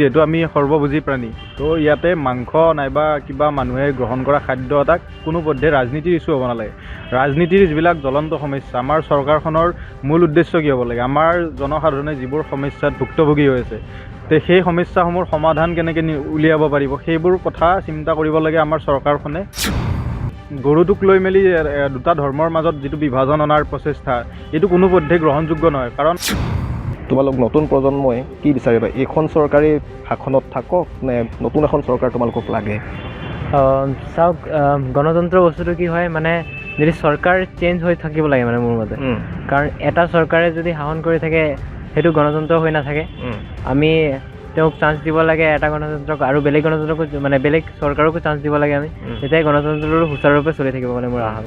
যেহেতু আমি সৰ্বভোজী প্ৰাণী, তো ইয়াতে মাংস নাইবা কিবা মানুহে গ্ৰহণ কৰা খাদ্য এটাক কোনো পধ্যে ৰাজনীতিৰ ইছ্যু হ'ব নালাগে। ৰাজনীতিৰ যিবিলাক জ্বলন্ত সমস্যা, আমাৰ চৰকাৰখনৰ মূল উদ্দেশ্য কি হ'ব লাগে? আমাৰ জনসাধাৰণে যিবোৰ সমস্যাত ভুক্তভোগী হৈ আছে, সেই সমস্যাসমূহৰ সমাধান কেনেকৈ উলিয়াব পাৰিব, সেইবোৰ কথা চিন্তা কৰিব লাগে আমাৰ চৰকাৰখনে। গৰুটোক লৈ মেলি দুটা ধৰ্মৰ মাজত যিটো বিভাজন অনাৰ প্ৰচেষ্টা, এইটো কোনো পধ্যে গ্ৰহণযোগ্য নহয়। কাৰণ তোমালোক নতুন প্ৰজন্মই কি বিচাৰিবা? এইখন চৰকাৰে শাসনত থাকক নে নতুন এখন চৰকাৰ তোমালোকক লাগে? চাওক, গণতন্ত্ৰ বস্তুটো কি হয়, মানে যদি চৰকাৰ চেঞ্জ হৈ থাকিব লাগে মানে মোৰ মতে। কাৰণ এটা চৰকাৰে যদি শাসন কৰি থাকে সেইটো গণতন্ত্ৰ হৈ নাথাকে। আমি তেওঁক চান্স দিব লাগে, এটা গণতন্ত্ৰক আৰু বেলেগ গণতন্ত্ৰকো, মানে বেলেগ চৰকাৰকো চান্স দিব লাগে আমি, তেতিয়াই গণতন্ত্ৰটো সুচাৰুৰূপে চলি থাকিব মানে মোৰ আশা।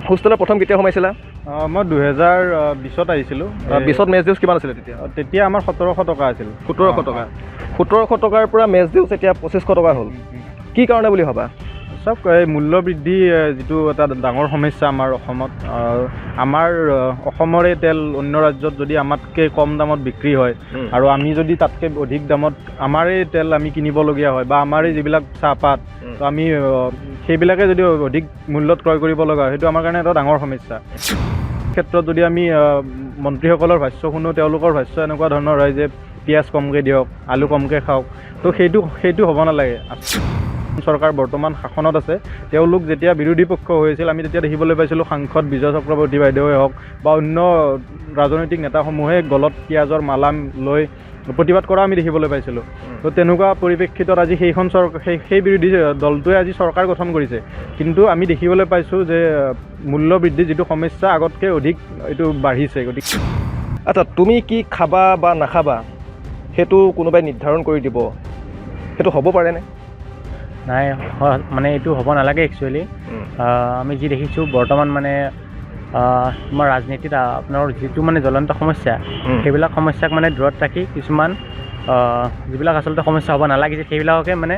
হোষ্টেলত প্ৰথম কেতিয়া সোমাইছিলা? মই 2020 আহিছিলোঁ। 20 মেচ ডিউজ কিমান আছিলে তেতিয়া? তেতিয়া আমাৰ 1700 টকা আছিল। 1700 টকা। 1700 টকাৰ পৰা মেচ ডিউজ এতিয়া 2500 টকা হ'ল। কি কাৰণে বুলি ভাবা? চব এই মূল্য বৃদ্ধি যিটো এটা ডাঙৰ সমস্যা আমাৰ অসমত। আমাৰ অসমৰে তেল অন্য ৰাজ্যত যদি আমাতকৈ কম দামত বিক্ৰী হয় আৰু আমি যদি তাতকৈ অধিক দামত আমাৰে তেল আমি কিনিবলগীয়া হয়, বা আমাৰে যিবিলাক চাহপাত, তো আমি সেইবিলাকে যদি অধিক মূল্যত ক্ৰয় কৰিব লগা হয়, সেইটো আমাৰ কাৰণে এটা ডাঙৰ সমস্যা। ক্ষেত্ৰত যদি আমি মন্ত্ৰীসকলৰ ভাষ্য শুনো, তেওঁলোকৰ ভাষ্য এনেকুৱা ধৰণৰ হয় যে পিঁয়াজ কমকৈ দিয়ক, আলু কমকৈ খাওক। তো সেইটো হ'ব নালাগে। চৰকাৰ বৰ্তমান শাসনত আছে। তেওঁলোক যেতিয়া বিৰোধী পক্ষ হৈছিল, আমি তেতিয়া দেখিবলৈ পাইছিলোঁ সাংসদ বিজয় চক্ৰৱৰ্তী বাইদেৱে হওক বা অন্য ৰাজনৈতিক নেতাসমূহে গলত পিঁয়াজৰ মালা লৈ প্ৰতিবাদ কৰা আমি দেখিবলৈ পাইছিলোঁ। তো তেনেকুৱা পৰিপ্ৰেক্ষিতত আজি সেই বিৰোধী দলটোৱে আজি চৰকাৰ গঠন কৰিছে। কিন্তু আমি দেখিবলৈ পাইছোঁ যে মূল্য বৃদ্ধিৰ যিটো সমস্যা আগতকৈ অধিক এইটো বাঢ়িছে। গতিকে আচ্ছা, তুমি কি খাবা বা নাখাবা সেইটো কোনোবাই নিৰ্ধাৰণ কৰি দিব, সেইটো হ'ব পাৰেনে? নাই, মানে এইটো হ'ব নালাগে একচুৱেলি। আমি যি দেখিছোঁ বৰ্তমান মানে আমাৰ ৰাজনীতিত আপোনাৰ যিটো মানে জ্বলন্ত সমস্যা, সেইবিলাক সমস্যাক মানে দূৰত ৰাখি কিছুমান যিবিলাক আচলতে সমস্যা হ'ব নালাগিছে সেইবিলাককে মানে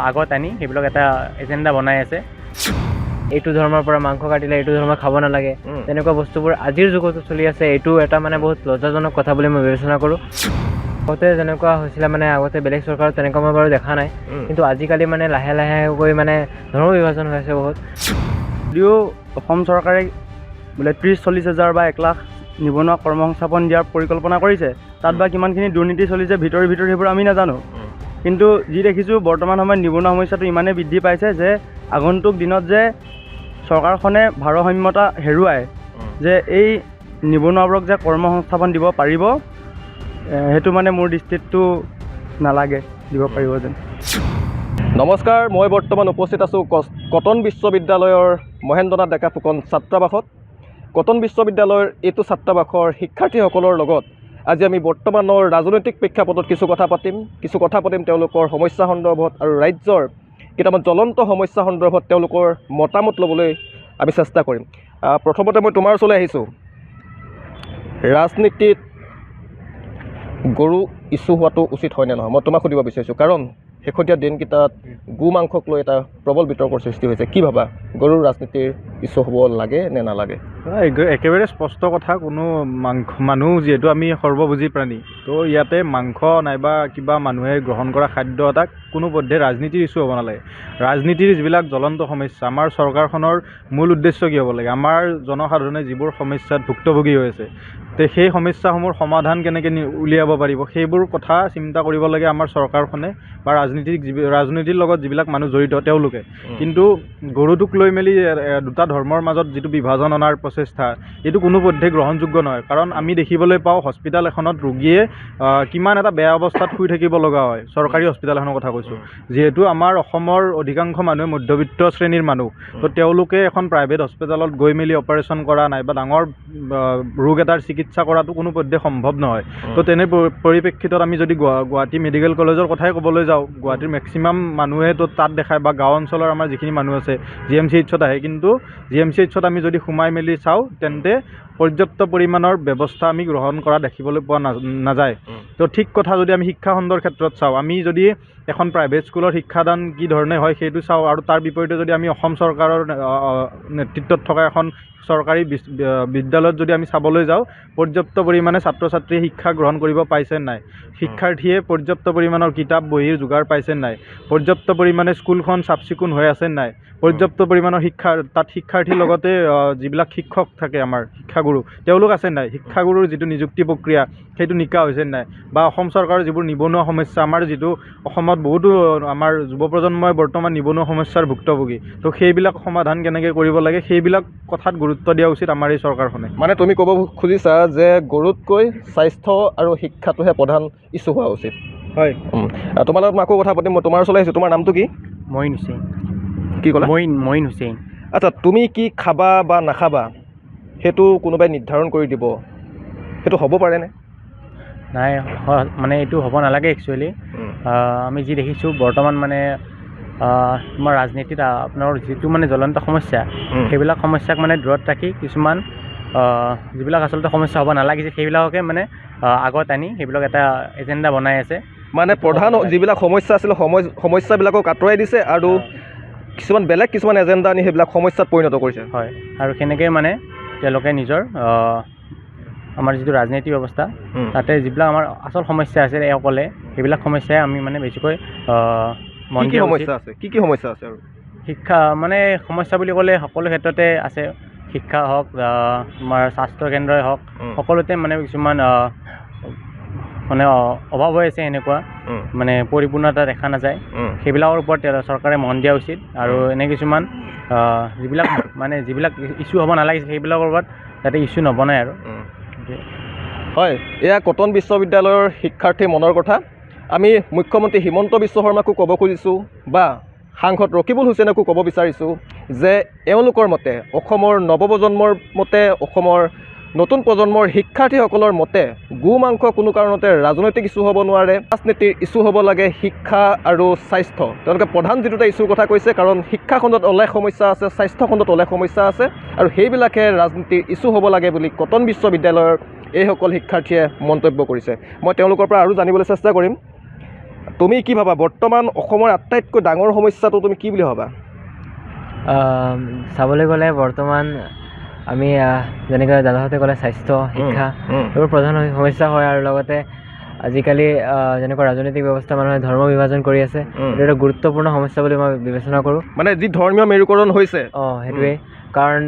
আগত আনি সেইবিলাক এটা এজেণ্ডা বনাই আছে। এইটো ধৰ্মৰ পৰা মাংস কাটিলে এইটো ধৰ্ম খাব নালাগে, তেনেকুৱা বস্তুবোৰ আজিৰ যুগতো চলি আছে। এইটো এটা মানে বহুত লজ্জাজনক কথা বুলি মই বিবেচনা কৰোঁ। আগতে যেনেকুৱা হৈছিলে, মানে আগতে বেলেগ চৰকাৰত তেনেকুৱা মই বাৰু দেখা নাই, কিন্তু আজিকালি মানে লাহে লাহেকৈ মানে ধৰ্ম বিভাজন হৈ আছে বহুত। যদিও অসম চৰকাৰে বোলে 30-40 হাজাৰ বা 1 লাখ নিবনুৱা কৰ্মসংস্থাপন দিয়াৰ পৰিকল্পনা কৰিছে, তাত বা কিমানখিনি দুৰ্নীতি চলিছে ভিতৰি সেইবোৰ আমি নাজানো। কিন্তু যি দেখিছোঁ বৰ্তমান সময়ত নিবনুৱা সমস্যাটো ইমানেই বৃদ্ধি পাইছে যে আগন্তুক দিনত যে চৰকাৰখনে ভাৰসাম্যতা হেৰুৱায় যে এই নিবনুৱাবোৰক যে কৰ্মসংস্থাপন দিব পাৰিব, সেইটো মানে মোৰ দৃষ্টিতটো নালাগে দিব পাৰিব যেন। নমস্কাৰ, মই বৰ্তমান উপস্থিত আছোঁ কটন বিশ্ববিদ্যালয়ৰ মহেন্দ্ৰনাথ ডেকা ফুকন ছাত্ৰাবাসত। কটন বিশ্ববিদ্যালয়ৰ এইটো ছাত্ৰাবাসৰ শিক্ষাৰ্থীসকলৰ লগত আজি আমি বৰ্তমানৰ ৰাজনৈতিক প্ৰেক্ষাপটত কিছু কথা পাতিম তেওঁলোকৰ সমস্যা সন্দৰ্ভত আৰু ৰাজ্যৰ কেইটামান জ্বলন্ত সমস্যা সন্দৰ্ভত তেওঁলোকৰ মতামত ল'বলৈ আমি চেষ্টা কৰিম। প্ৰথমতে মই তোমাৰ ওচৰলৈ আহিছোঁ। ৰাজনীতিত গৰু ইছ্যু হোৱাটো উচিত হয়নে নহয়, মই তোমাক সুধিব বিচাৰিছোঁ। কাৰণ শেহতীয়া দিনকেইটাত গো মাংসক লৈ এটা প্ৰবল বিতৰ্কৰ সৃষ্টি হৈছে। কি ভাবা, গৰুৰ ৰাজনীতিৰ ইছ্যু হ'ব লাগে নে নালাগে? একেবাৰে স্পষ্ট কথা। কোনো মানুহ যিহেতু আমি সৰ্বভোজী প্ৰাণী, তো ইয়াতে মাংস নাইবা কিবা মানুহে গ্ৰহণ কৰা খাদ্য এটাক কোনো পধ্যে ৰাজনীতিৰ ইছ্যু হ'ব নালাগে। ৰাজনীতিৰ যিবিলাক জ্বলন্ত সমস্যা, আমাৰ চৰকাৰখনৰ মূল উদ্দেশ্য কি হ'ব লাগে? আমাৰ জনসাধাৰণে যিবোৰ সমস্যাত ভুক্তভোগী হৈ আছে, সেই সমস্যাসমূহৰ সমাধান কেনেকৈ উলিয়াব পাৰিব, সেইবোৰ কথা চিন্তা কৰিব লাগে আমাৰ চৰকাৰখনে বা ৰাজনীতিৰ লগত যিবিলাক মানুহ জড়িত তেওঁলোকে। কিন্তু গৰুটোক লৈ মেলি দুটা ধৰ্মৰ মাজত যিটো বিভাজন অনাৰ প্ৰচেষ্টা, এইটো কোনো পধ্যে গ্ৰহণযোগ্য নহয়। কাৰণ আমি দেখিবলৈ পাওঁ হস্পিটেল এখনত ৰোগীয়ে কিমান এটা বেয়া অৱস্থাত শুই থাকিব লগা হয়। চৰকাৰী হস্পিটেল এখনৰ কথা কৈছোঁ। যিহেতু আমাৰ অসমৰ অধিকাংশ মানুহে মধ্যবিত্ত শ্ৰেণীৰ মানুহ, তো তেওঁলোকে এখন প্ৰাইভেট হস্পিটেলত গৈ মেলি অপাৰেশ্যন কৰা নাইবা ডাঙৰ ৰোগ এটাৰ চিকিৎসা কৰাটো কোনো পধ্যে সম্ভৱ নহয়। তো তেনে পৰিপ্ৰেক্ষিতত আমি যদি গুৱাহাটী মেডিকেল কলেজৰ কথাই ক'বলৈ যাওঁ, গুৱাহাটীৰ মেক্সিমাম মানুহে তো তাত দেখায়, বা গাঁও অঞ্চলৰ আমাৰ যিখিনি মানুহ আছে GMCHত আহে। কিন্তু GMCHত আমি যদি সোমাই মেলি চাওঁ তেন্তে পৰ্যাপ্ত পৰিমাণৰ ব্যৱস্থা আমি গ্ৰহণ কৰা দেখিবলৈ পোৱা নাযায়। তো ঠিক কথা যদি আমি শিক্ষা খণ্ডৰ ক্ষেত্ৰত চাওঁ, আমি যদি এখন প্ৰাইভেট স্কুলৰ শিক্ষাদান কি ধৰণে হয় সেইটো চাওঁ, আৰু তাৰ বিপৰীতে যদি আমি অসম চৰকাৰৰ নেতৃত্বত থকা এখন চৰকাৰী বিদ্যালয়ত যদি আমি চাবলৈ যাওঁ, পৰ্যাপ্ত পৰিমাণে ছাত্ৰ ছাত্ৰীয়ে শিক্ষা গ্ৰহণ কৰিব পাইছে নাই, শিক্ষাৰ্থীয়ে পৰ্যাপ্ত পৰিমাণৰ কিতাপ বহীৰ যোগাৰ পাইছে নাই, পৰ্যাপ্ত পৰিমাণে স্কুলখন চাফ চিকুণ হৈ আছে নাই, পৰ্যাপ্ত পৰিমাণৰ তাত শিক্ষাৰ্থীৰ লগতে যিবিলাক শিক্ষক থাকে আমাৰ শিক্ষাগুৰু তেওঁলোক আছে নাই, শিক্ষাগুৰুৰ যিটো নিযুক্তি প্ৰক্ৰিয়া সেইটো নিকা হৈছে নাই, বা অসম চৰকাৰৰ যিবোৰ নিবনুৱা সমস্যা, আমাৰ যিটো অসমত বহুতো আমাৰ যুৱ প্ৰজন্মই বৰ্তমান নিবনুৱা সমস্যাৰ ভুক্তভোগী, তো সেইবিলাক সমাধান কেনেকৈ কৰিব লাগে সেইবিলাক কথাত গুৰুত্ব দিয়া উচিত আমাৰ এই চৰকাৰখনে। মানে তুমি ক'ব খুজিছা যে গৰুতকৈ স্বাস্থ্য আৰু শিক্ষাটোহে প্ৰধান ইছ্যু হোৱা উচিত। হয়, তোমাৰ লগত মই আকৌ কথা পাতিম। মই তোমাৰ ওচৰলৈ আহিছোঁ। তোমাৰ নামটো কি? মঈন হুছেইন। কি ক'লা? মঈন হুছেইন। আচ্ছা, তুমি কি খাবা বা নাখাবা সেইটো কোনোবাই নিৰ্ধাৰণ কৰি দিব, সেইটো হ'ব পাৰেনে? নাই, মানে এইটো হ'ব নালাগে একচুৱেলি। আমি যি দেখিছোঁ বৰ্তমান মানে তোমাৰ ৰাজনীতিত আপোনাৰ যিটো মানে জ্বলন্ত সমস্যা, সেইবিলাক সমস্যাক মানে দূৰত ৰাখি কিছুমান যিবিলাক আচলতে সমস্যা হ'ব নালাগিছে সেইবিলাককে মানে আগত আনি সেইবিলাক এটা এজেণ্ডা বনাই আছে। মানে প্ৰধান যিবিলাক সমস্যা আছিলে সমস্যাবিলাকক আঁতৰাই দিছে আৰু কিছুমান এজেণ্ডা আনি সেইবিলাক সমস্যাত পৰিণত কৰিছে। হয়, আৰু সেনেকৈ মানে তেওঁলোকে নিজৰ আমাৰ যিটো ৰাজনীতি ব্যৱস্থা তাতে যিবিলাক আমাৰ আচল সমস্যা আছে অকলে সেইবিলাক সমস্যাই আমি মানে বেছিকৈ মন দিয়া উচিত। কি সমস্যা আছে আৰু শিক্ষা মানে সমস্যা বুলি ক'লে সকলো ক্ষেত্ৰতে আছে, শিক্ষা হওক, আমাৰ স্বাস্থ্য কেন্দ্ৰই হওক, সকলোতে মানে কিছুমান মানে অভাৱ হৈ আছে, এনেকুৱা মানে পৰিপূৰ্ণতা দেখা নাযায়। সেইবিলাকৰ ওপৰত চৰকাৰে মন দিয়া উচিত, আৰু এনে কিছুমান যিবিলাক ইছ্যু হ'ব নালাগিছে সেইবিলাকৰ ওপৰত যাতে ইছ্যু নবনায় আৰু। হয়, এয়া কটন বিশ্ববিদ্যালয়ৰ শিক্ষাৰ্থীৰ মনৰ কথা। আমি মুখ্যমন্ত্ৰী হিমন্ত বিশ্ব শৰ্মাকো ক'ব খুজিছোঁ বা সাংসদ ৰকিবুল হুছেইনকো ক'ব বিচাৰিছোঁ যে এওঁলোকৰ মতে, অসমৰ নৱপ্ৰজন্মৰ মতে, অসমৰ নতুন প্ৰজন্মৰ শিক্ষাৰ্থীসকলৰ মতে গো মাংস কোনো কাৰণতে ৰাজনৈতিক ইছ্যু হ'ব নোৱাৰে, ৰাজনীতিৰ ইছ্যু হ'ব লাগে শিক্ষা আৰু স্বাস্থ্য। তেওঁলোকে প্ৰধান যি দুটা ইছ্যুৰ কথা কৈছে, কাৰণ শিক্ষা খণ্ডত অলেখ সমস্যা আছে, স্বাস্থ্য খণ্ডত অলেখ সমস্যা আছে, আৰু সেইবিলাকে ৰাজনীতিৰ ইছ্যু হ'ব লাগে বুলি কটন বিশ্ববিদ্যালয়ৰ এইসকল শিক্ষাৰ্থীয়ে মন্তব্য কৰিছে। মই তেওঁলোকৰ পৰা আৰু জানিবলৈ চেষ্টা কৰিম। তুমি কি ভাবা, বৰ্তমান অসমৰ আটাইতকৈ ডাঙৰ সমস্যাটো তুমি কি বুলি ভাবা? চাবলৈ গ'লে বৰ্তমান আমি যেনেকৈ দাদাহঁতে ক'লে স্বাস্থ্য, শিক্ষা এইবোৰ প্ৰধান সমস্যা হয়, আৰু লগতে আজিকালি যেনেকুৱা ৰাজনৈতিক ব্যৱস্থা মানুহে ধৰ্ম বিভাজন কৰি আছে, এইটো এটা গুৰুত্বপূৰ্ণ সমস্যা বুলি মই বিবেচনা কৰোঁ। মানে যি ধৰ্মীয় মেৰুকৰণ হৈছে, সেইটোৱেই। কাৰণ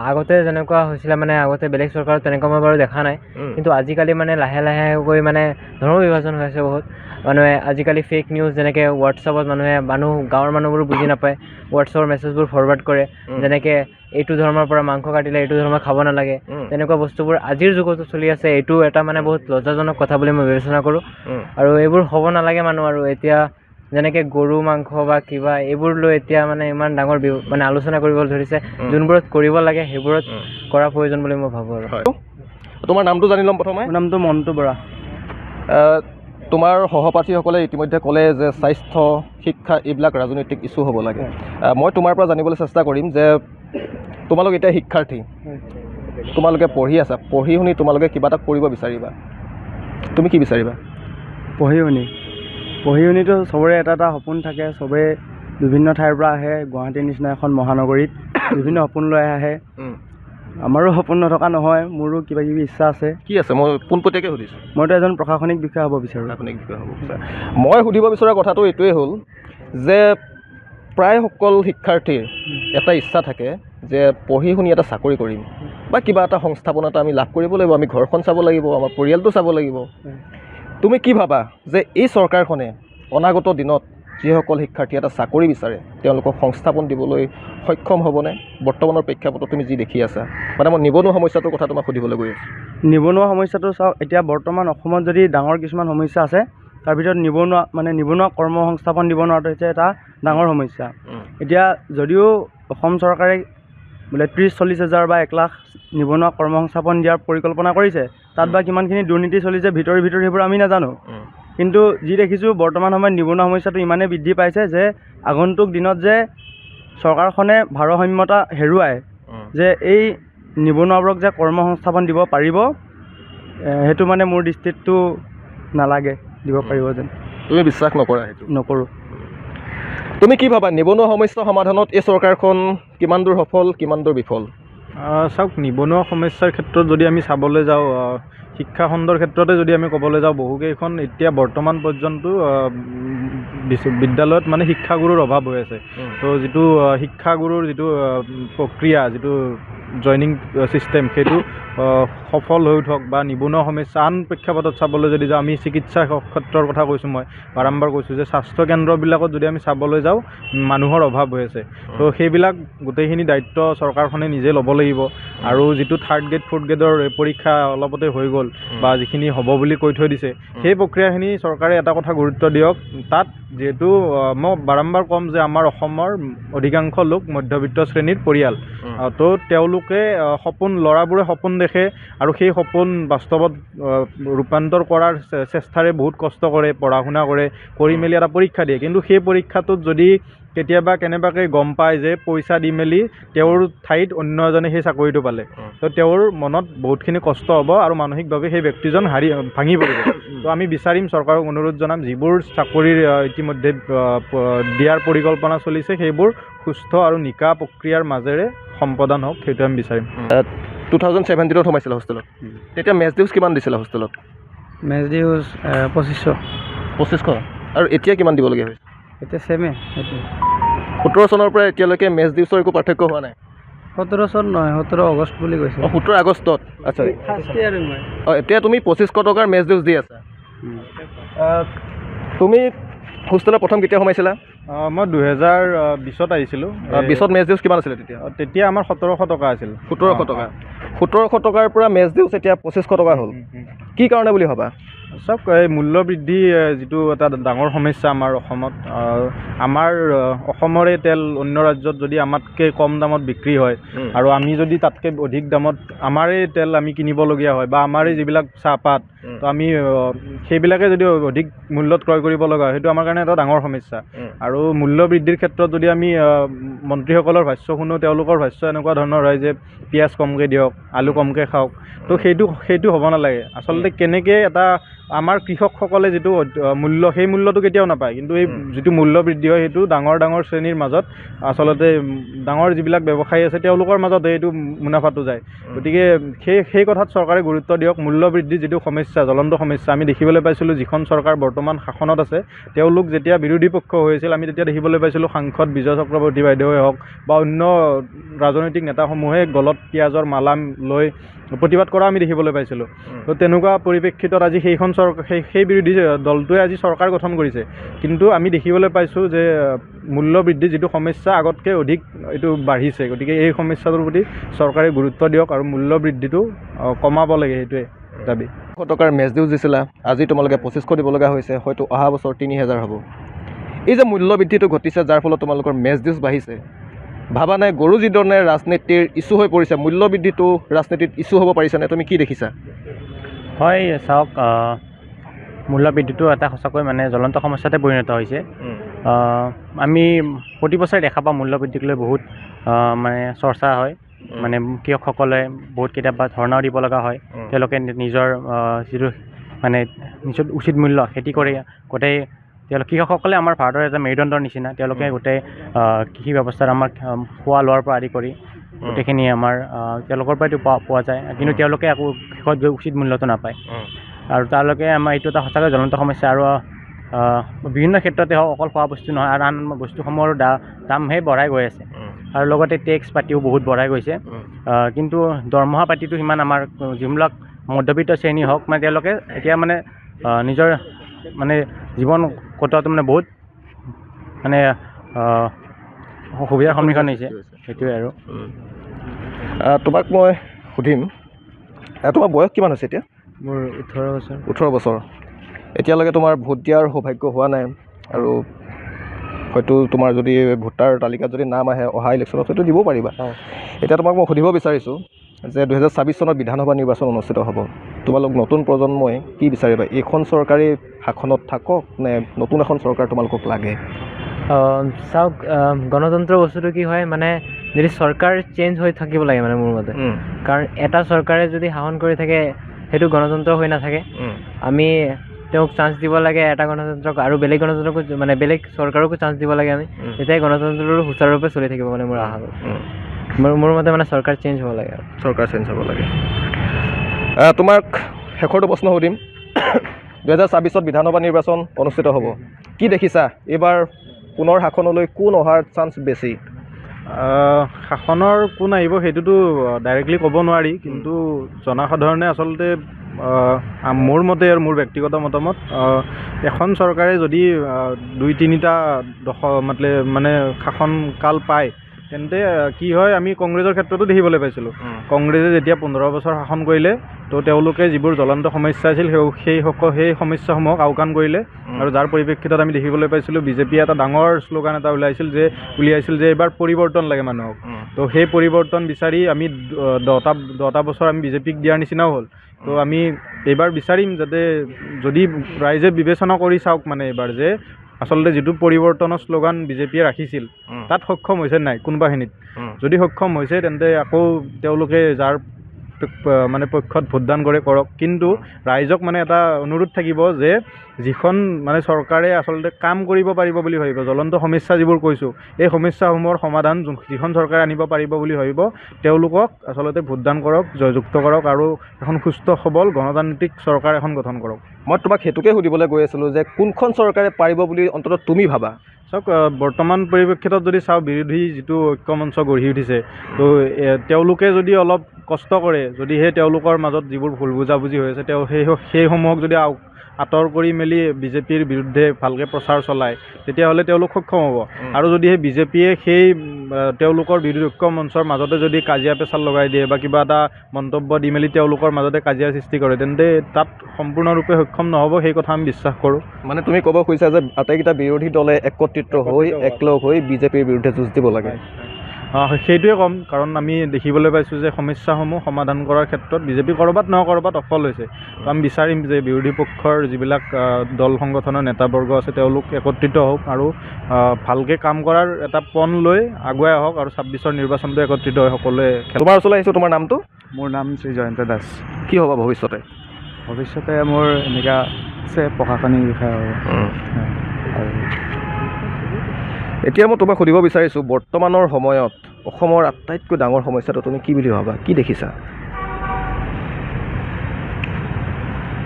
আগতে যেনেকুৱা হৈছিলে, মানে আগতে বেলেগ চৰকাৰত তেনেকুৱা মই বাৰু দেখা নাই, কিন্তু আজিকালি মানে লাহে লাহেকৈ মানে ধৰ্ম বিভাজন হৈ আছে বহুত। মানুহে আজিকালি ফেক নিউজ, যেনেকৈ হোৱাটছআপত গাঁৱৰ মানুহবোৰো বুজি নাপায়, হোৱাটছআপৰ মেছেজবোৰ ফৰৱাৰ্ড কৰে, যেনেকৈ এইটো ধৰ্মৰ পৰা মাংস কাটিলে এইটো ধৰ্ম খাব নালাগে, তেনেকুৱা বস্তুবোৰ আজিৰ যুগতো চলি আছে। এইটো এটা মানে বহুত লজ্জাজনক কথা বুলি মই বিবেচনা কৰোঁ, আৰু এইবোৰ হ'ব নালাগে মানুহ। আৰু এতিয়া যেনেকৈ গৰু মাংস বা কিবা এইবোৰ লৈ এতিয়া মানে ইমান ডাঙৰ মানে আলোচনা কৰিবলৈ ধৰিছে, যোনবোৰত কৰিব লাগে সেইবোৰত কৰা প্ৰয়োজন বুলি মই ভাবোঁ। আৰু তোমাৰ নামটো জানি ল'ম প্ৰথমে। মোৰ নামটো মণ্টু বৰা। তোমাৰ সহপাঠীসকলে ইতিমধ্যে ক'লে যে স্বাস্থ্য, শিক্ষা এইবিলাক ৰাজনৈতিক ইছ্যু হ'ব লাগে। মই তোমাৰ পৰা জানিবলৈ চেষ্টা কৰিম যে তোমালোক এতিয়া শিক্ষাৰ্থী, তোমালোকে পঢ়ি আছা, পঢ়ি শুনি তোমালোকে কিবা এটা কৰিব বিচাৰিবা, তুমি কি বিচাৰিবা? পঢ়ি শুনিতো চবৰে এটা এটা সপোন থাকে, চবেই বিভিন্ন ঠাইৰ পৰা আহে, গুৱাহাটীৰ নিচিনা এখন মহানগৰীত বিভিন্ন সপোন লৈ আহে। আমাৰো সপোন নথকা নহয়, মোৰো কিবা কিবি ইচ্ছা আছে। কি আছে? মই পোনপটীয়াকৈ সুধিছোঁ। মইতো এজন প্ৰশাসনিক বিষয়া হ'ব বিচাৰোঁ। মই সুধিব বিচৰা কথাটো এইটোৱেই হ'ল যে প্ৰায়সকল শিক্ষাৰ্থীৰ এটা ইচ্ছা থাকে যে পঢ়ি শুনি এটা চাকৰি কৰিম বা কিবা এটা সংস্থাপন এটা আমি লাভ কৰিব লাগিব, আমি ঘৰখন চাব লাগিব, আমাৰ পৰিয়ালটো চাব লাগিব। তুমি কি ভাবা যে এই চৰকাৰখনে অনাগত দিনত যিসকল শিক্ষাৰ্থী এটা চাকৰি বিচাৰে তেওঁলোকক সংস্থাপন দিবলৈ সক্ষম হ'বনে? বৰ্তমানৰ প্ৰেক্ষাপটত তুমি যি দেখি আছা, মানে মই নিবনুৱা সমস্যাটোৰ কথা তোমাক সুধিবলৈ গৈ আছোঁ। নিবনুৱা সমস্যাটো চাওক, এতিয়া বৰ্তমান অসমত যদি ডাঙৰ কিছুমান সমস্যা আছে, তাৰ ভিতৰত নিবনুৱা কৰ্ম সংস্থাপন দিব নোৱাৰাটো হৈছে এটা ডাঙৰ সমস্যা। এতিয়া যদিও অসম চৰকাৰে বোলে 30-40 হাজাৰ বা 1 লাখ নিবনুৱা কৰ্ম সংস্থাপন দিয়াৰ পৰিকল্পনা কৰিছে, তাত বা কিমানখিনি দুৰ্নীতি চলিছে ভিতৰি সেইবোৰ আমি নাজানো। কিন্তু যি দেখিছোঁ বৰ্তমান সময়ত নিবনুৱা সমস্যাটো ইমানেই বৃদ্ধি পাইছে যে আগন্তুক দিনত যে চৰকাৰখনে ভাৰসাম্যতা হেৰুৱায়, যে এই নিবনুৱাবোৰক যে কৰ্মসংস্থাপন দিব পাৰিব সেইটো মানে মোৰ দৃষ্টিতটো নালাগে দিব পাৰিব যেন। তুমি বিশ্বাস নকৰা সেইটো? নকৰোঁ। তুমি কি ভাবা নিবনুৱা সমস্যা সমাধানত এই চৰকাৰখন কিমান দূৰ সফল কিমান দূৰ বিফল? চাওক, নিবনুৱা সমস্যাৰ ক্ষেত্ৰত যদি আমি চাবলৈ যাওঁ, শিক্ষা খণ্ডৰ ক্ষেত্ৰতে যদি আমি ক'বলৈ যাওঁ, বহুকেইখন এতিয়া বৰ্তমান পৰ্যন্ত বিদ্যালয়ত মানে শিক্ষাগুৰুৰ অভাৱ হৈ আছে। তো যিটো শিক্ষাগুৰুৰ যিটো প্ৰক্ৰিয়া, যিটো জইনিং ছিষ্টেম, সেইটো সফল হৈ উঠক বা নিবনুৱা সমস্যা আন প্ৰেক্ষাপটত চাবলৈ যদি যাওঁ, আমি চিকিৎসা ক্ষেত্ৰৰ কথা কৈছোঁ, মই বাৰম্বাৰ কৈছোঁ যে স্বাস্থ্যকেন্দ্ৰবিলাকত যদি আমি চাবলৈ যাওঁ মানুহৰ অভাৱ হৈ আছে। তো সেইবিলাক গোটেইখিনি দায়িত্ব চৰকাৰখনে নিজে ল'ব লাগিব। আৰু যিটো 3rd গ্ৰেড 4th গ্ৰেডৰ পৰীক্ষা অলপতে হৈ গ'ল বা যিখিনি হ'ব বুলি কৈ থৈ দিছে, সেই প্ৰক্ৰিয়াখিনি চৰকাৰে এটা কথা গুৰুত্ব দিয়ক। তাত যিহেতু মই বাৰম্বাৰ ক'ম যে আমাৰ অসমৰ অধিকাংশ লোক মধ্যবিত্ত শ্ৰেণীৰ পৰিয়াল, তো তেওঁলোকে সপোন, ল'ৰাবোৰে সপোন দেখে আৰু সেই সপোন বাস্তৱত ৰূপান্তৰ কৰাৰ চেষ্টাৰে বহুত কষ্ট কৰে, পঢ়া শুনা কৰে, কৰি মেলি এটা পৰীক্ষা দিয়ে। কিন্তু সেই পৰীক্ষাটোত যদি কেতিয়াবা কেনেবাকৈ গম পায় যে পইচা দি মেলি তেওঁৰ ঠাইত অন্য এজনে সেই চাকৰিটো পালে, তো তেওঁৰ মনত বহুতখিনি কষ্ট হ'ব আৰু মানসিকভাৱে সেই ব্যক্তিজন ভাঙি পৰিব। তো আমি বিচাৰিম, চৰকাৰক অনুৰোধ জনাম, যিবোৰ চাকৰিৰ ইতিমধ্যে দিয়াৰ পৰিকল্পনা চলিছে সেইবোৰ সুস্থ আৰু নিকা প্ৰক্ৰিয়াৰ মাজেৰে সম্পাদন হওক, সেইটো আমি বিচাৰিম। 2017 সোমাইছিলে হোষ্টেলত, তেতিয়া মেচ ডিউজ কিমান দিছিলে হোষ্টেলত? Match dues 2500। 2500? আৰু এতিয়া কিমান দিবলগীয়া হৈছে? এতিয়া ছেমে সেইটো। 17 চনৰ পৰা এতিয়ালৈকে মেচ ডিউজৰ একো পাৰ্থক্য হোৱা নাই? 17 চন নহয়, 17 আগষ্ট বুলি কৈছে। 17 আগষ্টত? আচ্ছা, ফাৰ্ষ্ট ইয়াৰ মই। এতিয়া তুমি 2500 টকাৰ মেচ ডিউজ দি আছা। তুমি হোষ্টেলত প্ৰথম কেতিয়া সোমাইছিলা? মই 2020ত আহিছিলোঁ। 20ত মেচ ডিউজ কিমান আছিলে তেতিয়া? তেতিয়া আমাৰ 1700 টকা আছিল। 1700 টকা? 1700 টকাৰ পৰা মেচ ডিউজ এতিয়া 2500 টকা হ'ল। কি কাৰণে বুলি ভাবা? চাওক, এই মূল্য বৃদ্ধি যিটো এটা ডাঙৰ সমস্যা আমাৰ অসমত, আমাৰ অসমৰে তেল অন্য ৰাজ্যত যদি আমাতকৈ কম দামত বিক্ৰী হয় আৰু আমি যদি তাতকৈ অধিক দামত আমাৰেই তেল আমি কিনিবলগীয়া হয় বা আমাৰেই যিবিলাক চাহপাত, তো আমি সেইবিলাকে যদি অধিক মূল্যত ক্ৰয় কৰিব লগা হয়, সেইটো আমাৰ কাৰণে এটা ডাঙৰ সমস্যা। আৰু মূল্য বৃদ্ধিৰ ক্ষেত্ৰত যদি আমি মন্ত্ৰীসকলৰ ভাষ্য শুনো, তেওঁলোকৰ ভাষ্য এনেকুৱা ধৰণৰ হয় যে পিঁয়াজ কমকৈ দিয়ক, আলু কমকৈ খাওক। তো সেইটো হ'ব নালাগে। আচলতে কেনেকৈ এটা আমাৰ কৃষকসকলে যিটো মূল্য, সেই মূল্যটো কেতিয়াও নাপায়, কিন্তু এই যিটো মূল্য বৃদ্ধি হয় সেইটো ডাঙৰ শ্ৰেণীৰ মাজত, আচলতে ডাঙৰ যিবিলাক ব্যৱসায়ী আছে তেওঁলোকৰ মাজত এইটো মুনাফাটো যায়। গতিকে সেই কথাত চৰকাৰে গুৰুত্ব দিয়ক। মূল্য বৃদ্ধিৰ যিটো সমস্যা, জ্বলন্ত সমস্যা, আমি দেখিবলৈ পাইছিলোঁ যিখন চৰকাৰ বৰ্তমান শাসনত আছে, তেওঁলোক যেতিয়া বিৰোধী পক্ষ হৈছিল, আমি তেতিয়া দেখিবলৈ পাইছিলোঁ সাংসদ বিজয় চক্ৰৱৰ্তী বাইদেৱে হওক বা অন্য ৰাজনৈতিক নেতাসমূহে গলত পিঁয়াজৰ মালা লৈ প্ৰতিবাদ কৰা আমি দেখিবলৈ পাইছিলোঁ। তো তেনেকুৱা পৰিপ্ৰেক্ষিতত আজি সেই বিৰোধী দলটোৱে আজি চৰকাৰ গঠন কৰিছে, কিন্তু আমি দেখিবলৈ পাইছোঁ যে মূল্য বৃদ্ধিৰ যিটো সমস্যা আগতকৈ অধিক এইটো বাঢ়িছে। গতিকে এই সমস্যাটোৰ প্ৰতি চৰকাৰে গুৰুত্ব দিয়ক আৰু মূল্য বৃদ্ধিটো কমাব লাগে, সেইটোৱে দাবী। 100 টকাৰ মেচ ডিউজ দিছিলা, আজি তোমালোকে 2500 দিব লগা হৈছে, হয়তো অহা বছৰ 3000 হ'ব। এই যে মূল্য বৃদ্ধিটো ঘটিছে, যাৰ ফলত তোমালোকৰ মেচ ডিউজ বাঢ়িছে, ভাবা নাই গৰু যিধৰণে ৰাজনীতিৰ ইছ্যু হৈ পৰিছে, মূল্য বৃদ্ধিটো ৰাজনীতিত ইছ্যু হ'ব পাৰিছেনে? তুমি কি দেখিছা? হয়, চাওক, মূল্য বৃদ্ধিটো এটা সঁচাকৈ মানে জ্বলন্ত সমস্যাতে পৰিণত হৈছে। আমি প্ৰতি বছৰে দেখা পাওঁ মূল্য বৃদ্ধিক লৈ বহুত মানে চৰ্চা হয়। মানে কৃষকসকলে বহুত কেতিয়াবা ধৰ্ণাও দিব লগা হয়। তেওঁলোকে নিজৰ যিটো মানে নিজৰ উচিত মূল্য খেতি কৰি গোটেই কৃষকসকলে আমাৰ ভাৰতৰ এটা মেৰুদণ্ডৰ নিচিনা। তেওঁলোকে গোটেই কৃষি ব্যৱস্থাত আমাৰ খোৱা লোৱাৰ পৰা আদি কৰি গোটেইখিনি আমাৰ তেওঁলোকৰ পৰাইতো পোৱা যায়, কিন্তু তেওঁলোকে আকৌ শেষত গৈ উচিত মূল্যটো নাপায়। আৰু তেওঁলোকে আমাৰ এইটো এটা সঁচাকৈ জ্বলন্ত সমস্যা। আৰু বিভিন্ন ক্ষেত্ৰতে হওক, অকল খোৱা বস্তু নহয়, আৰু আন বস্তুসমূহৰ দামহে বঢ়াই গৈ আছে। আৰু লগতে টেক্স পাতিও বহুত বঢ়াই গৈছে। কিন্তু দৰমহা পাতিটো সিমান আমাৰ যিবিলাক মধ্যবিত্ত শ্ৰেণী হওক, মানে তেওঁলোকে এতিয়া মানে নিজৰ মানে জীৱন কটোৱাটো মানে বহুত মানে অসুবিধাৰ সন্মুখীন হৈছে। সেইটোৱে আৰু তোমাক মই সুধিম, তোমাৰ বয়স কিমান হৈছে এতিয়া? মোৰ 18 বছৰ। 18 বছৰ। এতিয়ালৈকে তোমাৰ ভোট দিয়াৰ সৌভাগ্য হোৱা নাই, আৰু হয়তো তোমাৰ যদি ভোটাৰ তালিকাত যদি নাম আহে অহা ইলেকশ্যনত হয়তো দিব পাৰিবা। এতিয়া তোমাক মই সুধিব বিচাৰিছোঁ যে 2024 চনত বিধানসভা নিৰ্বাচন অনুষ্ঠিত হ'ব। তোমালোক নতুন প্ৰজন্মই কি বিচাৰিবা? এইখন চৰকাৰে শাসনত থাকক নে নতুন এখন চৰকাৰ তোমালোকক লাগে? চাওক, গণতন্ত্ৰ বস্তুটো কি হয়, মানে যদি চৰকাৰ চেঞ্জ হৈ থাকিব লাগে মানে মোৰ মতে, কাৰণ এটা চৰকাৰে যদি শাসন কৰি থাকে সেইটো গণতন্ত্ৰ হৈ নাথাকে। আমি তেওঁক চান্স দিব লাগে, এটা গণতন্ত্ৰক আৰু বেলেগ গণতন্ত্ৰকো মানে বেলেগ চৰকাৰকো চান্স দিব লাগে আমি, তেতিয়াই গণতন্ত্ৰটো সুচাৰুৰূপে চলি থাকিব মানে মোৰ আশা। মোৰ মতে মানে চৰকাৰ চেঞ্জ হ'ব লাগে আৰু চৰকাৰ চেঞ্জ হ'ব লাগে। তোমাক শেষৰটো প্ৰশ্ন সুধিম। 2024 বিধানসভা নিৰ্বাচন অনুষ্ঠিত হ'ব, কি দেখিছা এইবাৰ পুনৰ শাসনলৈ কোন অহাৰ চান্স বেছি? শাসনৰ কোন আহিব সেইটোতো ডাইৰেক্টলি ক'ব নোৱাৰি, কিন্তু জনসাধাৰণে আচলতে মোৰ মতে আৰু মোৰ ব্যক্তিগত মতামত, এখন চৰকাৰে যদি 2-3টা মানে শাসনকাল পায়, তেন্তে কি হয়, আমি কংগ্ৰেছৰ ক্ষেত্ৰতো দেখিবলৈ পাইছিলোঁ। কংগ্ৰেছে যেতিয়া 15 বছৰ শাসন কৰিলে, তো তেওঁলোকে যিবোৰ জ্বলন্ত সমস্যা আছিল সেই সমস্যাসমূহক আওকাণ কৰিলে, আৰু যাৰ পৰিপ্ৰেক্ষিতত আমি দেখিবলৈ পাইছিলোঁ বিজেপিয়ে এটা ডাঙৰ শ্লোগান এটা উলিয়াইছিল যে এইবাৰ পৰিৱৰ্তন লাগে মানুহক। তো সেই পৰিৱৰ্তন বিচাৰি আমি 10টা বছৰ আমি বিজেপিক দিয়াৰ নিচিনাও হ'ল। তো আমি এইবাৰ বিচাৰিম যাতে যদি ৰাইজে বিবেচনা কৰি চাওক মানে এইবাৰ যে আচলতে যিটো পৰিৱৰ্তনৰ শ্লোগান বিজেপিয়ে ৰাখিছিল তাত সক্ষম হৈছে নাই কোনোবাখিনিত। যদি সক্ষম হৈছে তেন্তে আকৌ তেওঁলোকে যাৰ মানে পক্ষত ভোটদান কৰে কৰক, কিন্তু ৰাইজক মানে এটা অনুৰোধ থাকিব যে যিখন মানে চৰকাৰে আচলতে কাম কৰিব পাৰিব বুলি ভাবিব, জ্বলন্ত সমস্যা যিবোৰ কৈছোঁ এই সমস্যাসমূহৰ সমাধান যিখন চৰকাৰে আনিব পাৰিব বুলি ভাবিব, তেওঁলোকক আচলতে ভোটদান কৰক, জয়যুক্ত কৰক, আৰু এখন সুস্থ সবল গণতান্ত্ৰিক চৰকাৰ এখন গঠন কৰক। মই তোমাক সেইটোকে সুধিবলৈ গৈ আছিলোঁ যে কোনখন চৰকাৰে পাৰিব বুলি অন্ততঃ তুমি ভাবা? চাওক, বৰ্তমান পৰিপ্ৰেক্ষিতত যদি চাওঁ, বিৰোধী যিটো ঐক্যমঞ্চ গঢ়ি উঠিছে, তো তেওঁলোকে যদি অলপ কষ্ট কৰে, যদিহে তেওঁলোকৰ মাজত যিবোৰ ভুল বুজাবুজি হৈ আছে সেইসমূহক যদি আঁতৰ কৰি মেলি বিজেপিৰ বিৰুদ্ধে ভালকৈ প্ৰচাৰ চলায়, তেতিয়াহ'লে তেওঁলোক সক্ষম হ'ব। আৰু যদিহে বিজেপিয়ে সেই তেওঁলোকৰ বিৰোধী ঐক্য মঞ্চৰ মাজতে যদি কাজিয়া পেচাল লগাই দিয়ে বা কিবা এটা মন্তব্য দি মেলি তেওঁলোকৰ মাজতে কাজিয়াৰ সৃষ্টি কৰে, তেন্তে তাত সম্পূৰ্ণৰূপে সক্ষম নহ'ব, সেই কথা আমি বিশ্বাস কৰোঁ। মানে তুমি ক'ব খুজিছা যে আটাইকেইটা বিৰোধী দলে একত্ৰিত হৈ একলগ হৈ বিজেপিৰ বিৰুদ্ধে যুঁজ দিব লাগে? সেইটোৱে ক'ম, কাৰণ আমি দেখিবলৈ পাইছোঁ যে সমস্যাসমূহ সমাধান কৰাৰ ক্ষেত্ৰত বিজেপি ক'ৰবাত নহয় ক'ৰবাত সফল হৈছে। তো আমি বিচাৰিম যে বিৰোধী পক্ষৰ যিবিলাক দল সংগঠনৰ নেতাবৰ্গ আছে তেওঁলোক একত্ৰিত হওক আৰু ভালকৈ কাম কৰাৰ এটা পণ লৈ আগুৱাই আহক, আৰু 26ৰ নিৰ্বাচনটো একত্ৰিত হৈ সকলোৱে তোমাৰ ওচৰলৈ আহিছোঁ। তোমাৰ নামটো? মোৰ নাম শ্ৰী জয়ন্ত দাস। কি হ'ব ভৱিষ্যতে? ভৱিষ্যতে মোৰ এনেকুৱা আছে প্ৰশাসনিক বিষয় আৰু এতিয়া মই তোমাক সুধিব বিচাৰিছোঁ, বৰ্তমানৰ সময়ত অসমৰ আটাইতকৈ ডাঙৰ সমস্যাটো তুমি কি বুলি ভাবা, কি দেখিছা?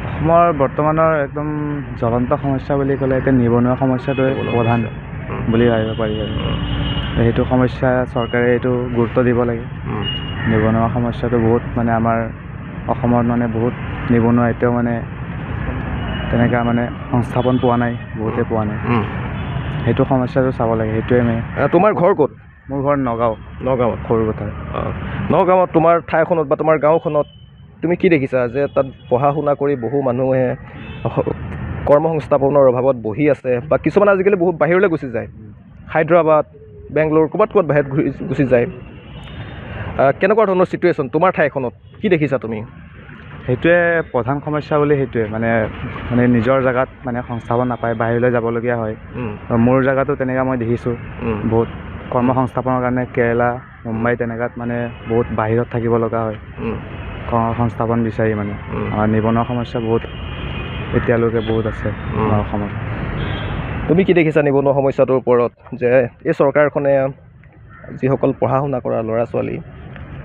অসমৰ বৰ্তমানৰ একদম জ্বলন্ত সমস্যা বুলি ক'লে এতিয়া নিবনুৱা সমস্যাটোৱে প্ৰধান বুলি ভাবিব পাৰি। আৰু সেইটো সমস্যা চৰকাৰে এইটো গুৰুত্ব দিব লাগে। নিবনুৱা সমস্যাটো বহুত মানে আমাৰ অসমত মানে বহুত নিবনুৱা এতিয়াও মানে তেনেকুৱা মানে সংস্থাপন পোৱা নাই, বহুতে পোৱা নাই। সেইটো সমস্যাটো চাব লাগে, সেইটোৱে তোমাৰ ঘৰ ক'ত? মোৰ ঘৰ নগাঁও। নগাঁৱত? সৰুপথাৰ। নগাঁৱত তোমাৰ ঠাইখনত বা তোমাৰ গাঁওখনত তুমি কি দেখিছা যে তাত পঢ়া শুনা কৰি বহু মানুহে কৰ্মসংস্থাপনৰ অভাৱত বহি আছে, বা কিছুমান আজিকালি বহুত বাহিৰলৈ গুচি যায়, হায়দৰাবাদ, বেংগলোৰ, ক'ৰবাত বাহিৰত গুচি যায়। কেনেকুৱা ধৰণৰ চিটুৱেশ্যন তোমাৰ ঠাইখনত, কি দেখিছা তুমি? সেইটোৱে প্ৰধান সমস্যা বুলি, সেইটোৱে মানে নিজৰ জেগাত মানে সংস্থাপন নাপায়, বাহিৰলৈ যাবলগীয়া হয়। মোৰ জেগাতো তেনেকুৱা মই দেখিছোঁ, বহুত কৰ্মসংস্থাপনৰ কাৰণে কেৰেলা, মুম্বাই তেনেকুৱাত মানে বহুত বাহিৰত থাকিব লগা হয় কৰ্মসংস্থাপন বিচাৰি। মানে আমাৰ নিবনুৱা সমস্যা বহুত এতিয়ালৈকে বহুত আছে আমাৰ অসমত। তুমি কি দেখিছা নিবনুৱা সমস্যাটোৰ ওপৰত, যে এই চৰকাৰখনে যিসকল পঢ়া শুনা কৰা ল'ৰা ছোৱালী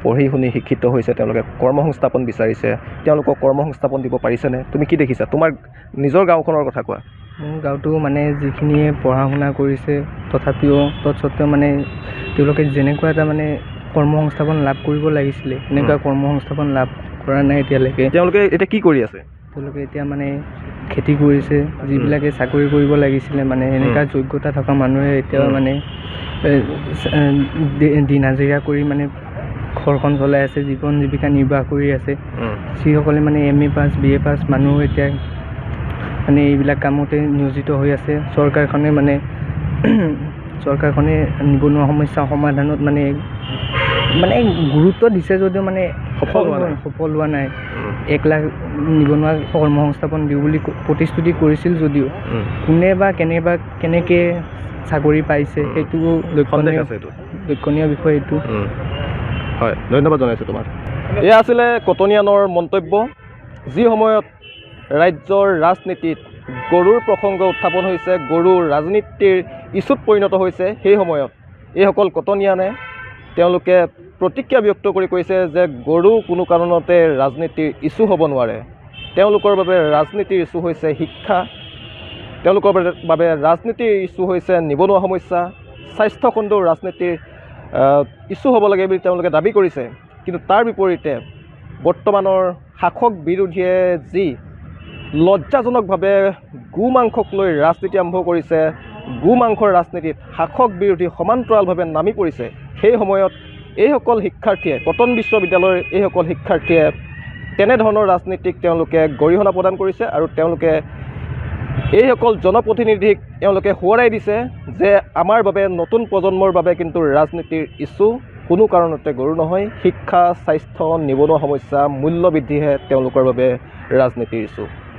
পঢ়ি শুনি শিক্ষিত হৈছে, তেওঁলোকে কৰ্মসংস্থাপন বিচাৰিছে, তেওঁলোকক কৰ্মসংস্থাপন দিব পাৰিছেনে? তুমি কি দেখিছা? তোমাৰ নিজৰ গাঁওখনৰ কথা কোৱা। মোৰ গাঁৱতো মানে যিখিনিয়ে পঢ়া শুনা কৰিছে, তথাপিও তৎসত্ত্বেও মানে তেওঁলোকে যেনেকুৱা এটা মানে কৰ্মসংস্থাপন লাভ কৰিব লাগিছিলে, এনেকুৱা কৰ্মসংস্থাপন লাভ কৰা নাই এতিয়ালৈকে। তেওঁলোকে এতিয়া কি কৰি আছে? তেওঁলোকে এতিয়া মানে খেতি কৰিছে, যিবিলাকে চাকৰি কৰিব লাগিছিলে মানে এনেকুৱা যোগ্যতা থকা মানুহে এতিয়াও মানে দিন হাজিৰা কৰি মানে ঘৰখন চলাই আছে, জীৱন জীৱিকা নিৰ্বাহ কৰি আছে। যিসকলে মানে MA পাছ BA পাছ মানুহ এতিয়া মানে এইবিলাক কামতে নিয়োজিত হৈ আছে। চৰকাৰখনে নিবনুৱা সমস্যা সমাধানত মানে গুৰুত্ব দিছে যদিও মানে সফল হোৱা নাই। 1 লাখ নিবনুৱা কৰ্মসংস্থাপন দিওঁ বুলি প্ৰতিশ্ৰুতি কৰিছিল যদিও কোনে বা কেনেকৈ চাকৰি পাইছে সেইটো লক্ষণীয় বিষয় এইটো। হয়, ধন্যবাদ জনাইছোঁ তোমাক। এয়া আছিলে কটনিয়ানৰ মন্তব্য। যি সময়ত ৰাজ্যৰ ৰাজনীতিত গৰুৰ প্ৰসংগ উত্থাপন হৈছে, গৰু ৰাজনীতিৰ ইছ্যুত পৰিণত হৈছে, সেই সময়ত এইসকল কটনিয়ানে তেওঁলোকে প্ৰতিক্ৰিয়া ব্যক্ত কৰি কৈছে যে গৰু কোনো কাৰণতে ৰাজনীতিৰ ইছ্যু হ'ব নোৱাৰে। তেওঁলোকৰ বাবে ৰাজনীতিৰ ইছ্যু হৈছে শিক্ষা, তেওঁলোকৰ বাবে ৰাজনীতিৰ ইছ্যু হৈছে নিবনুৱা সমস্যা, স্বাস্থ্যখণ্ডও ৰাজনীতিৰ ইছ্যু হ'ব লাগে বুলি তেওঁলোকে দাবী কৰিছে। কিন্তু তাৰ বিপৰীতে বৰ্তমানৰ শাসক বিৰোধীয়ে যি লজ্জাজনকভাৱে গো মাংসক লৈ ৰাজনীতি আৰম্ভ কৰিছে, গো মাংসৰ ৰাজনীতিত শাসক বিৰোধী সমান্তৰালভাৱে নামি পৰিছে, সেই সময়ত এইসকল শিক্ষাৰ্থীয়ে, কটন বিশ্ববিদ্যালয়ৰ এইসকল শিক্ষাৰ্থীয়ে তেনেধৰণৰ ৰাজনীতিক তেওঁলোকে গৰিহণা প্ৰদান কৰিছে আৰু তেওঁলোকে এইসকল জনপ্ৰতিনিধিক তেওঁলোকে সোঁৱৰাই দিছে যে আমাৰ বাবে, নতুন প্ৰজন্মৰ বাবে কিন্তু ৰাজনীতিৰ ইছ্যু কোনো কাৰণতে গৰু নহয়। শিক্ষা, স্বাস্থ্য, নিবনুৱা সমস্যা, মূল্যবৃদ্ধিহে তেওঁলোকৰ বাবে ৰাজনীতিৰ ইছ্যু।